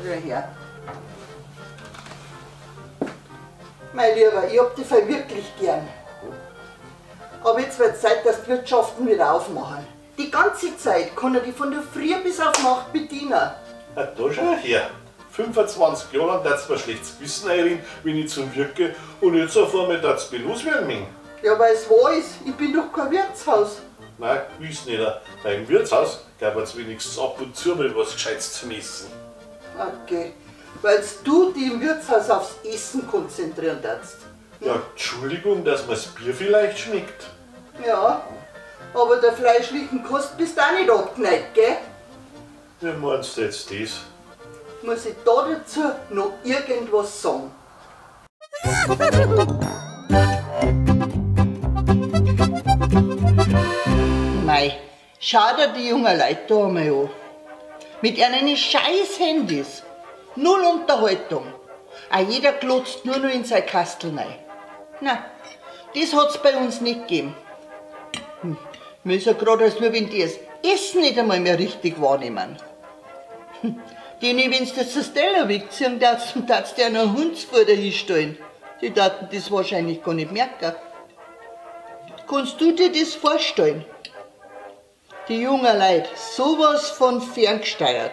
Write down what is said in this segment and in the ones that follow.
schon her. Mein Lieber, ich hab dich wirklich gern. Aber jetzt wird Zeit, dass die Wirtschaften wieder aufmachen. Die ganze Zeit kann er die von der Früh bis auf Nacht bedienen. Na, da schau her. 25 Jahre lang darfst du mir schlechtes Gewissen einreden, wenn ich zum Wirke und jetzt auf einmal darfst du mich loswerden, Ming. Ja, weil es wahr ist, ich bin doch kein Wirtshaus. Nein, gewiss nicht. Beim Wirtshaus gab es wenigstens ab und zu mal was Gescheites zum Essen. Okay, weil du dich im Wirtshaus aufs Essen konzentrieren darfst. Ja, Entschuldigung, dass mir das Bier vielleicht schmeckt. Ja, aber der fleischlichen Kost bist du auch nicht abgeneigt, gell? Wie meinst du jetzt das? Muss ich da dazu noch irgendwas sagen? Mei, schau dir die jungen Leute da einmal an. Mit ihren scheiß Handys. Null Unterhaltung. Auch jeder glotzt nur noch in sein Kastel rein. Na, das hat's bei uns nicht gegeben. Mir ist ja gerade, als wenn die das Essen nicht einmal mehr richtig wahrnehmen. Die, wenn sie das Teller wegziehen, darfst du dir einen Hundsfutter hinstellen. Die daten das wahrscheinlich gar nicht merken. Kannst du dir das vorstellen? Die jungen Leute, sowas von ferngesteuert.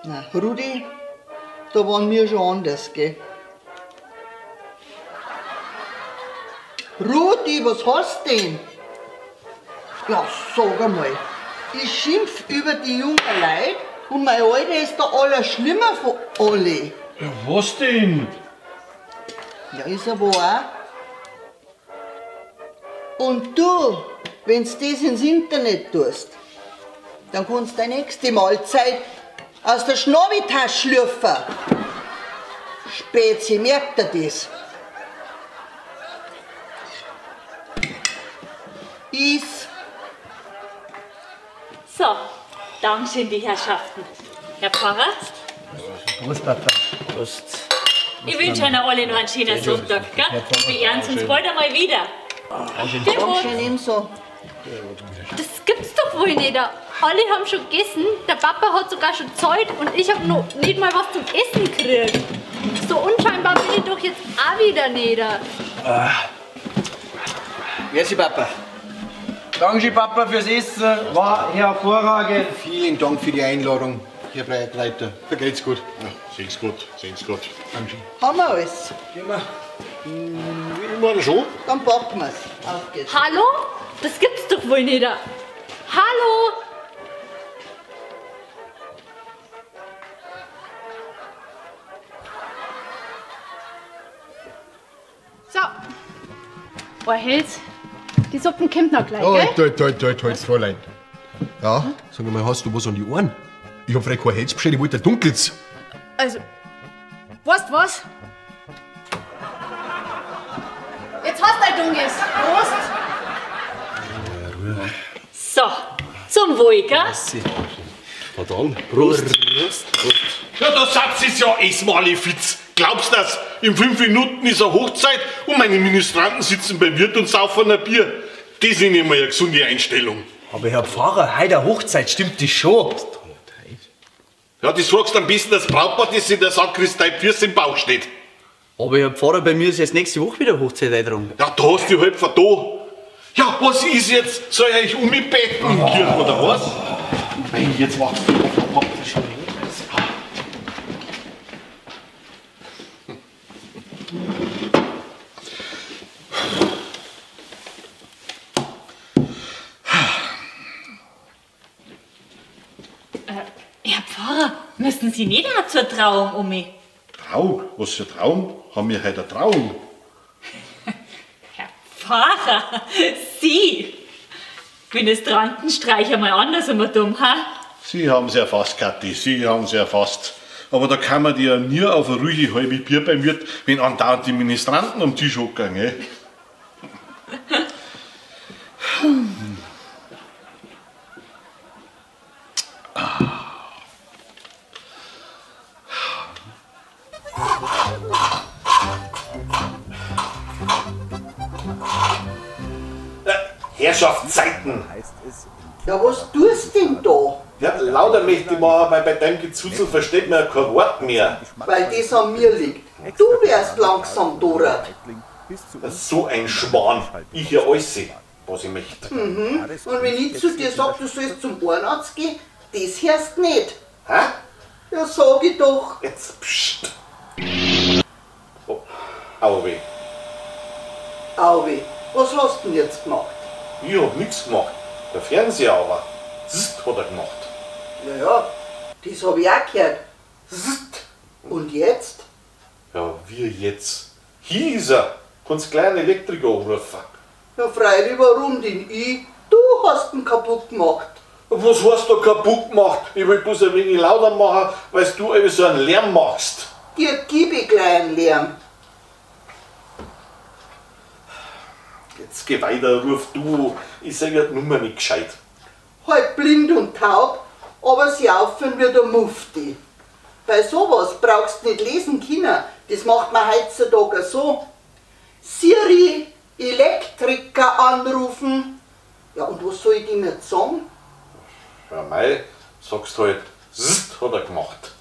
Na, Rudi, da waren wir schon anders, gell? Rudi, was hast du denn? Ja, sag einmal, ich schimpf über die jungen Leute und mein Alter ist der Allerschlimmer von alle. Ja, was denn? Ja, ist aber auch. Und du, wenn du das ins Internet tust, dann kannst du deine nächste Mahlzeit aus der Schnabeltasche schlürfen. Spezi, merkt ihr das? Is. So, Dankeschön, die Herrschaften. Herr Pfarrer, Prost, Papa. Prost. ich wünsche Ihnen alle noch einen schönen Sonntag. Gell? Wir ehren uns bald einmal wieder. Dankeschön, ebenso. Das gibt's doch wohl nicht. Alle haben schon gegessen, der Papa hat sogar schon gezahlt und ich habe noch nicht mal was zum Essen gekriegt. So unscheinbar bin ich doch jetzt auch wieder nicht. Merci, Papa. Danke, Papa, fürs Essen. War hervorragend. Vielen Dank für die Einladung, Herr Projektleiter. Vergeht's gut. Ja, sehen's gut, sehen's gut. Danke. Haben wir alles? Ich meine schon. Dann packen wir's. Auf geht's. Hallo? Das gibt's doch wohl nicht. Hallo? So. Oh, Hels, die Suppen kommt noch gleich, gell? Halt, Fräulein. Ja, sag mal, hast du was an die Ohren? Ich hab vielleicht kein Holz bestellt, ich wollte ein dunkles. Also, weißt du was? Jetzt hast du ein Dunkles. Prost! So, zum Wohl, gell? Na dann, Prost. Ja, da sagt es ja Esmalefiz. Glaubst du das? In 5 Minuten ist eine Hochzeit und meine Ministranten sitzen beim Wirt und saufen ein Bier. Das ist nicht mal eine gesunde Einstellung. Aber Herr Pfarrer, heute eine Hochzeit, stimmt das schon? Ja, das fragst du am besten das Brautpaar, das in der Sakristei Pfirs im Bauch steht. Aber Herr Pfarrer, bei mir ist jetzt nächste Woche wieder Hochzeit eingetragen. Ja, da hast du halt von da. Ja, was ist jetzt? Soll ich euch umbeten in die Kirche oder was? Nein, jetzt wachst du auf. Herr Pfarrer, müssen Sie nicht auch zur Trauung um mich? Trauung? Was für Trauung? Haben wir heute eine Trauung? Herr Pfarrer, Sie! Ministranten streichen mal anders einmal dumm, ha? Sie haben's erfasst, Kathi, Sie haben's erfasst. Aber da kann man dir ja nie auf eine ruhige halbe Bier beim Wirt, wenn andauernd die Ministranten am Tisch hocken, gell? Herrschaftszeiten! Heißt es Ja, was tust denn da? Ja, lauter möchte ich machen, weil bei deinem Gezutzel versteht man ja kein Wort mehr. Weil das an mir liegt. Du wärst langsam Dorat. So ein Schwan. Ich ja alles, was ich möchte. Und wenn ich zu dir sag, du sollst zum Ohrenarzt gehen, das hörst nicht. Hä? Ja, sag ich doch. Jetzt pst. Oh, Auwe. Auwe, was hast du denn jetzt gemacht? Ich hab nix gemacht. Der Fernseher aber. Zzt hat er gemacht. Ja, das hab ich auch gehört. Zzt. Und jetzt? Ja, wie jetzt? Hier ist er. Kannst gleich einen Elektriker anrufen. Ja, freilich, warum denn ich? Du hast ihn kaputt gemacht. Was hast du kaputt gemacht? Ich will bloß ein wenig lauter machen, weil du eben so einen Lärm machst. Dir gib ich gleich einen Lärm. Jetzt geh weiter, ruf du. Ich sag ja die Nummer nicht gescheit. Halt blind und taub, aber sie auffüllen wie der Mufti. Bei sowas brauchst du nicht lesen können. Das macht man heutzutage so. Siri, Elektriker anrufen. Ja, und was soll ich dem jetzt sagen? Ja, mei, sagst halt, Zzt hat er gemacht.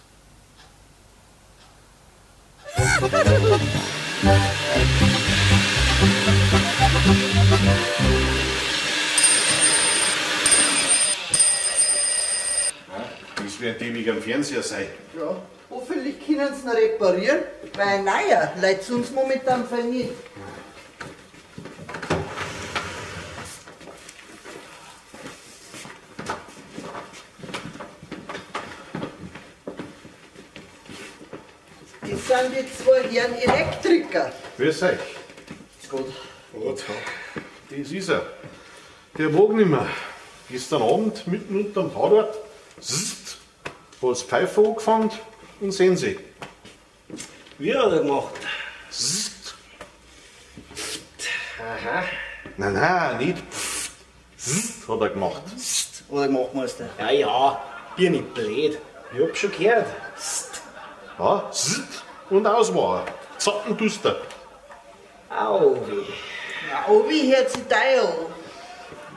Das wird ewig am Fernseher sein. Ja, hoffentlich können sie ihn reparieren, weil naja, leid uns momentan voll nicht. Das sind die zwei Herren Elektriker. Grüß euch. Ist gut. Gut. Das ist er. Der wog nimmer. Gestern Abend mitten unterm Tatort. Zzt. Hat's Pfeife angefangen und sehen Sie. Wie hat er gemacht? Zzt. Aha. Nein, nicht pfft. Zzt hat er gemacht. Oder gemacht, Meister? Ja, ja, bin nicht blöd. Ich hab schon gehört. Ja, zzt. Und aus war er. Zappen tust du. Au, weh. Ja, oh, wie hört sich der an?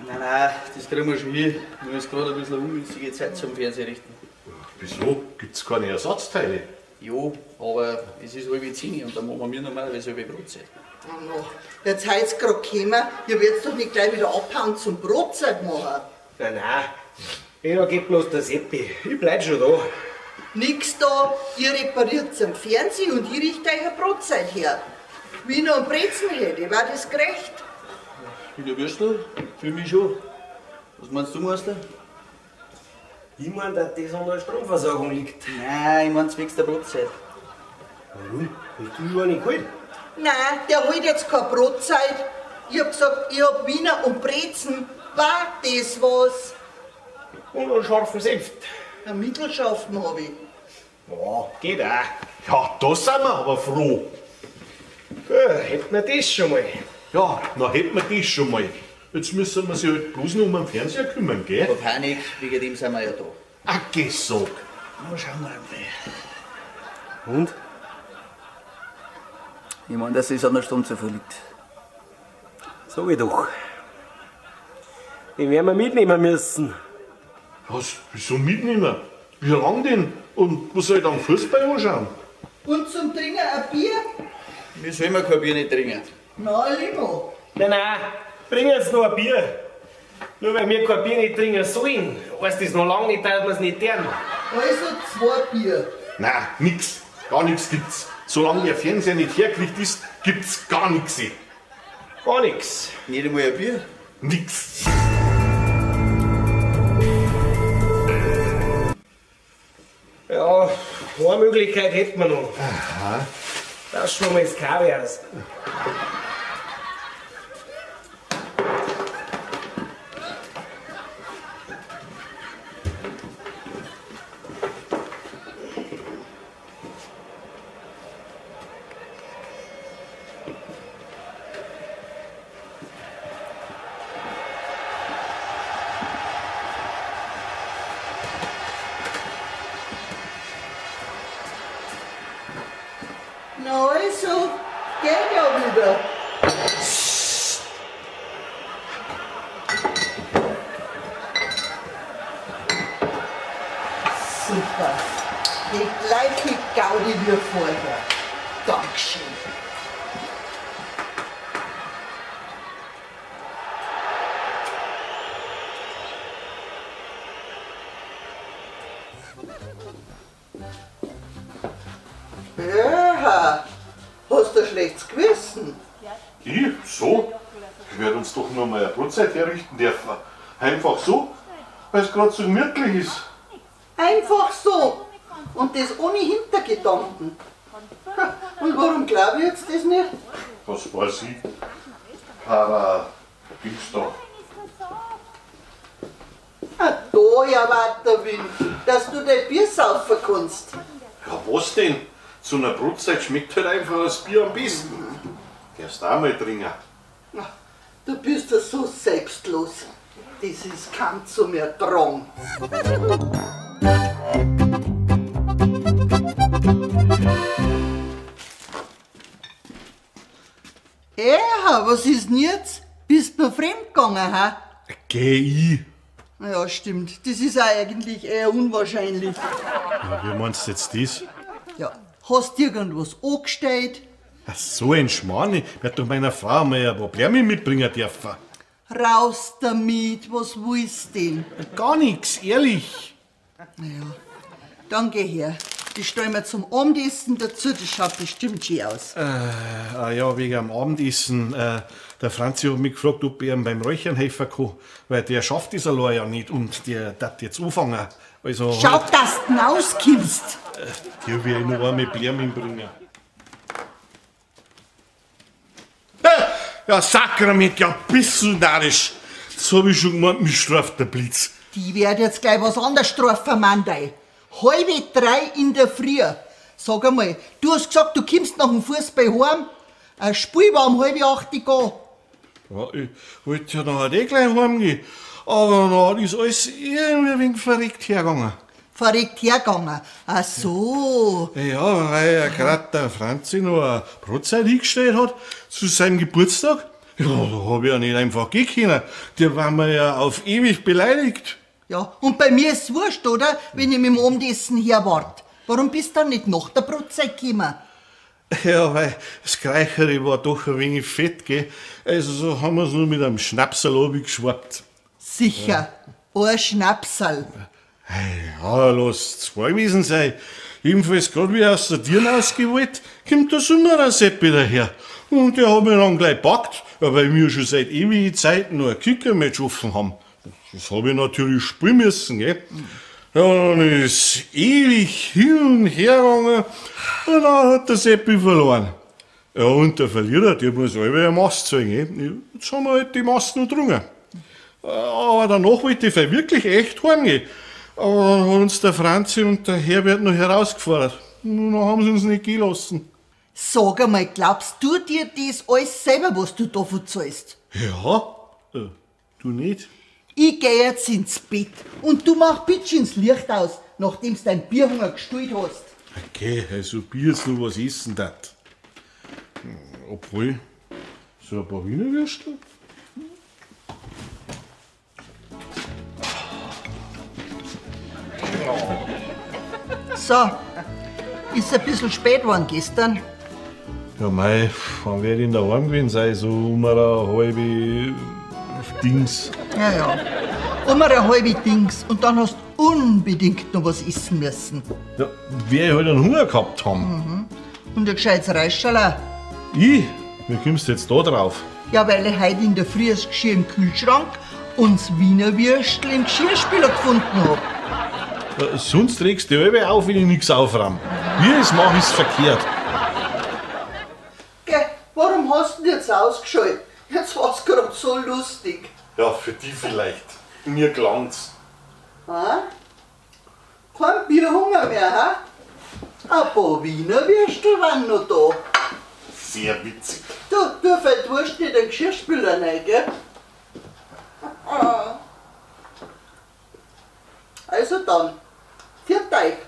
Nein, das kriegen wir schon hin. Nur ist gerade ein bisschen eine ungünstige Zeit zum Fernsehen richten. Wieso? Gibt's keine Ersatzteile? Jo, aber es ist halb 10 und dann machen wir normalerweise halbe Brotzeit. Oh no. Jetzt heut's grad gekommen, ihr werdet doch nicht gleich wieder abhauen zum Brotzeit machen. Ja, nein. Ja, geht bloß der Seppi. Ich bleib schon da. Nix da, ihr repariert am Fernsehen und ich richte euch eine Brotzeit her. Wie ich noch einen Brezen hätte, war das gerecht? Wie der Würstel? Für mich schon. Was meinst du, Meister? Ich mein, dass das an der Stromversorgung liegt. Nein, ich mein zwecks der Brotzeit. Warum? Hast du ja nicht geholt? Nein, der holt jetzt keine Brotzeit. Ich hab gesagt, ich hab Wiener und Brezen. War das was? Und einen scharfen Senft. Ein Mittelschaften hab ich. Ja, geht auch. Ja, da sind wir aber froh. Ja, hätten wir das schon mal. Ja, na hätten wir das schon mal. Jetzt müssen wir sich halt bloß noch um den Fernseher kümmern, gell? Aber Panik, wegen dem sind wir ja da. Ach, gesagt. Na, schauen wir mal. Und? Ich mein, dass es an der Stunde so viel liegt. Sag ich doch. Den werden wir mitnehmen müssen. Was? Wieso mitnehmen? Wie lang denn? Und was soll ich dann Fußball anschauen? Und zum Trinken ein Bier? Wir sollen kein Bier nicht trinken. Na, Limo. Nein, bring jetzt noch ein Bier. Nur weil wir kein Bier nicht trinken sollen, heißt das noch lange nicht, dass wir es nicht tun. Also 2 Bier. Nein, nix. Gar nichts gibt's. Solange der Fernseher nicht hergekriegt ist, gibt's gar nichts. Gar nichts. Nicht einmal ein Bier? Nix. Ja, eine Möglichkeit hätten wir noch. Aha. Das schon mal ins Kaviars. Na also, geht ja wieder. super. Die gleiche Gaudi wie vorher. Dankeschön. Ja, hast du ein schlechtes Gewissen? Ich? So? Ich werde uns doch nur mal eine Brotzeit herrichten dürfen. Einfach so, weil es gerade so gemütlich ist. Einfach so. Und das ohne Hintergedanken. Und warum glaube ich jetzt das nicht? Was weiß ich? Aber gibt's doch. Da ja weiter Wind, dass du dein Bier saufen kannst. Ja, was denn? Zu einer Brotzeit schmeckt halt einfach das Bier am besten. Darfst du auch mal trinken. Du bist ja so selbstlos. Das ist kaum zum Ertragen. Was ist denn jetzt? Bist du noch fremdgegangen, ha? Geh ich. Ja, stimmt. Das ist auch eigentlich eher unwahrscheinlich. Ja, wie meinst du jetzt das? Ja, hast du irgendwas angestellt? Ach, so ein Schmarrn. Ich werd doch meiner Frau mal ein paar Blärme mitbringen dürfen. Raus damit, was willst du denn? Gar nichts, ehrlich. Naja, dann geh her. Die stellen wir zum Abendessen dazu, das schaut bestimmt schön aus. Ja, wegen am Abendessen. Der Franzi hat mich gefragt, ob ich ihm beim Räuchern helfen kann, weil der schafft das allein ja nicht und der darf jetzt anfangen. Also schau, dass du rauskommst. Dir will ich noch einmal Blärmen bringen. Ja, Sakrament, ja, bist du narrisch. Das hab ich schon gemeint, mich straft der Blitz. Die werd jetzt gleich was anderes strafen, Mandei. 2:30 in der Früh. Sag einmal, du hast gesagt, du kommst nach dem Fußball heim. Ein Spiel war um 7:30 gehen. Ja, ich wollte ja nachher gleich heimgehen. Aber dann ist alles irgendwie ein wenig verreckt hergegangen. Verreckt hergegangen? Ach so. Ja, weil ja gerade der Franzi noch eine Brotzeit hingestellt hat zu seinem Geburtstag. Ja, da hab ich ja nicht einfach gehen können. Da waren wir ja auf ewig beleidigt. Ja, und bei mir ist es wurscht, oder? Wenn ich mit dem Abendessen herwart. Warum bist du dann nicht nach der Brotzeit gekommen? Ja, weil das Greicheri war doch ein wenig fett, gell? Also so haben wir es nur mit einem Schnapsal abgeschwappt. Sicher, ein Schnapsal. Ja, lass 2 gewesen sein. Jedenfalls gerade wie aus der Tür rausgewollt, kommt der Sommeraseppi daher. Und der hat mich dann gleich gepackt, weil wir schon seit ewigen Zeiten noch ein Kickermatch offen haben. Das habe ich natürlich spielen müssen, gell? Ja, dann ist ewig hin und her gegangen und dann hat der Seppi verloren. Ja, und der Verlierer, der muss selber eine Mast zahlen, gell? Jetzt haben wir halt die Mast noch drungen. Aber danach wollte ich wirklich echt heimgehen. Aber dann hat uns der Franzi und der Herbert noch herausgefordert. Und dann haben sie uns nicht gehen lassen. Sag einmal, glaubst du dir das alles selber, was du davon zahlst? Ja? Du nicht? Ich geh jetzt ins Bett und du mach bitte ins Licht aus, nachdem du dein Bierhunger gestillt hast. Okay, also Bier jetzt noch was essen das. Obwohl, so ein paar Wiener Würstel. So, ist ein bisschen spät geworden gestern. Ja mei, wann werde ich in der Heim gewesen sein? So um eine halbe Dings. Ja. Eine halbe Dings und dann hast du unbedingt noch was essen müssen. Ja, wer halt einen Hunger gehabt haben. Und ein gescheites Reischerl. Ich? Wie kommst du jetzt da drauf? Ja, weil ich heute in der Früh das Geschirr im Kühlschrank und das Wiener Würstel im Geschirrspüler gefunden hab. Ja, sonst regst du dich auf, wenn ich nichts aufräume. Wie ich es mache, ist verkehrt. Gell, warum hast du denn jetzt ausgeschaltet? Jetzt war's gerade so lustig. Ja, für die vielleicht. Mir gelang's. Ha? Kein Bierhunger mehr, ha? Ein paar Wiener Würstel waren noch da. Sehr witzig. Du fällt wurscht nicht den Geschirrspüler rein, gell? Also dann, für Teig.